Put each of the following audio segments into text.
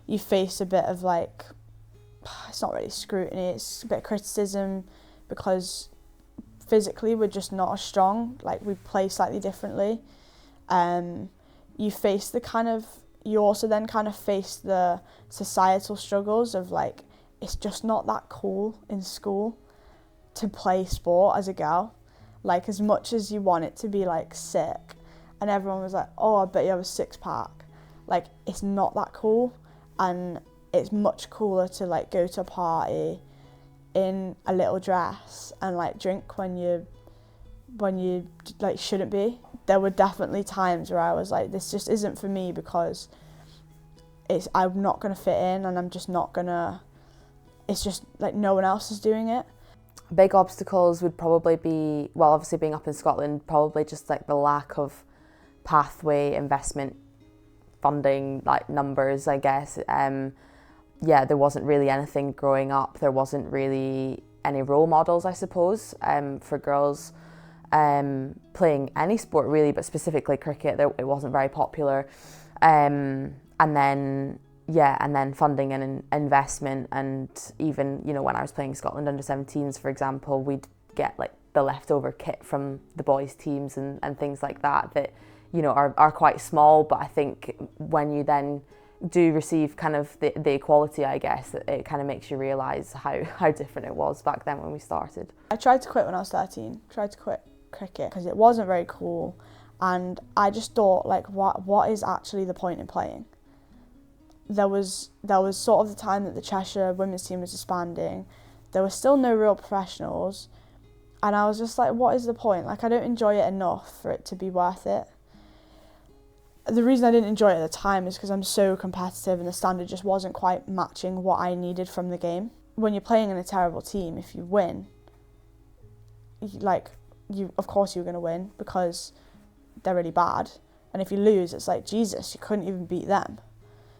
you face a bit of like, it's not really scrutiny, it's a bit of criticism, because physically we're just not as strong, like we play slightly differently. You face the kind of, you also then kind of face the societal struggles of like, it's just not that cool in school to play sport as a girl. Like, as much as you want it to be like sick, and everyone was like, oh, I bet you have a six pack, like it's not that cool. And it's much cooler to like go to a party in a little dress and like drink when you like shouldn't be. There were definitely times where I was like, this just isn't for me, because I'm not gonna fit in, and I'm just not gonna, it's just like no one else is doing it. Big obstacles would probably be, well, obviously being up in Scotland, probably just like the lack of pathway, investment, funding, like numbers, I guess. Yeah, there wasn't really anything growing up. There wasn't really any role models, I suppose, for girls playing any sport really, but specifically cricket. It wasn't very popular. And then funding and investment, and even, you know, when I was playing Scotland under-17s, for example, we'd get like the leftover kit from the boys' teams and things like that, you know, are quite small. But I think when you then do receive kind of the equality, I guess, it kind of makes you realise how different it was back then when we started. I tried to quit when I was 13, tried to quit cricket because it wasn't very cool, and I just thought, like, what is actually the point in playing? There was sort of the time that the Cheshire women's team was disbanding. There were still no real professionals, and I was just like, what is the point? Like, I don't enjoy it enough for it to be worth it. The reason I didn't enjoy it at the time is because I'm so competitive, and the standard just wasn't quite matching what I needed from the game. When you're playing in a terrible team, if you win, of course you're going to win because they're really bad. And if you lose, it's like, Jesus, you couldn't even beat them.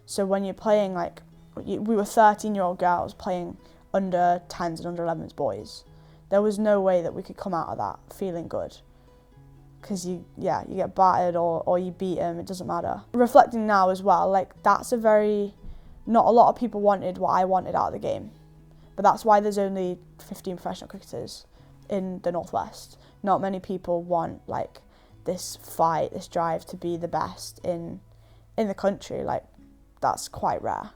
So when you're playing, like, we were 13-year-old girls playing under 10s and under 11s boys. There was no way that we could come out of that feeling good. Because you get battered or you beat them, it doesn't matter. Reflecting now as well, like, not a lot of people wanted what I wanted out of the game. But that's why there's only 15 professional cricketers in the Northwest. Not many people want, like, this fight, this drive to be the best in the country. Like, that's quite rare.